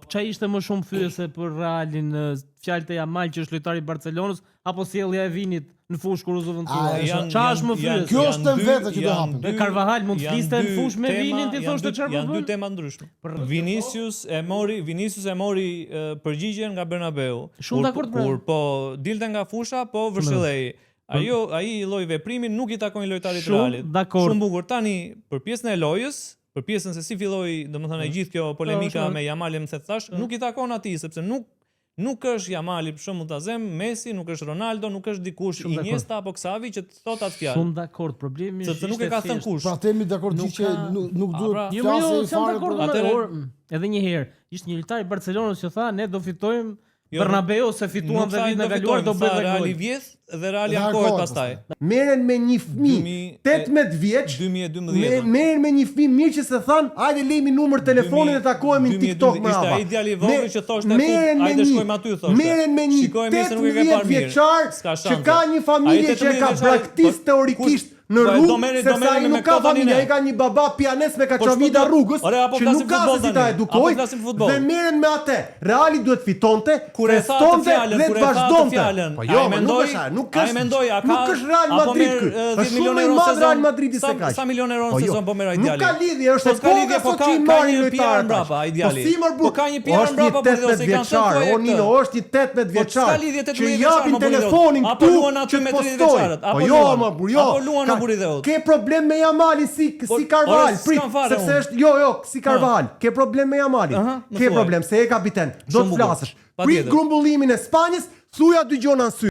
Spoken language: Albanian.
Ç'a ishte më shumë fyese për Realin, fjalët e Yamal që është lojtari i Barcelonës apo sjellja e Vinit në fushë kur u zëvendësua? Ç'a është më fyese? Kjo është vetë që do hapim. Carvajal mund të fliste në fushë me Vinin, ti thoshte çfarë po bën? Janë dy tema ndryshme. Vinicius e mori përgjigjen nga Bernabeu. Shumë dakord pra. Kur po dilte nga fusha, po vërshëllej. Ai lloj veprimi nuk i takon lojtarit të Realit. Shumë bukur. Tani për pjesën e lojës, për pjesën se si filloi, domethënë e gjithë kjo polemika me Yamalin më thash, nuk i takon atij sepse nuk është Yamali për shembull ta them, Messi, nuk është Ronaldo, nuk është dikush Iniesta apo Xavi që të thot atë fjalë. Shumë dakord, problemi është sepse nuk e ka thënë kush. Pra themi dakord që nuk duhet flasë fare. Edhe një herë, ishte një lojtar i Barcelonës që tha ne do fitojmë Bernabeu se fituan dhe vitin e kaluar do bëj Reali vjes dhe Reali ankohet pastaj. Merren me një fëmijë 18 vjeç. 2012. Merren me një fëmijë mirë që se than, hajde lejmi numër telefonin dhe takohemi në TikTok më radh. Ishte ai djali i vogël që thoshte hajde shkojmë aty thoshte. Merren me një 18 vjeçar që ka një familje që ka braktis teorikisht në rrugë, sepse ai nuk ka familje, ai ka një baba pianist me kaçavida rrugës, që nuk ka se si ta edukoj, dhe merren me atë. Reali duhet fitonte, festonte dhe të vazhdonte. Po jo, nuk është Real Madrid ky. Është shumë i madh Real Madridi se kaq. Sa milionë euro në sezon po merr ai djali? Nuk ka lidhje, është koka sot që i marrin lojtarët mbrapa ai djali. Po si më Po ka një PR mbrapa por do se kanë thënë o Nino, është i 18 vjeçar. Që japin telefonin këtu që me 30 vjeçarët. Po jo, më burjo. Ke problem me Yamalin si Carvajal, sepse është si Carvajal. Ke problem me Yamalin. Ke problem se e kapiten. Do të flasësh. Prit grumbullimin e Spanjës, thuja dy gjona në sy.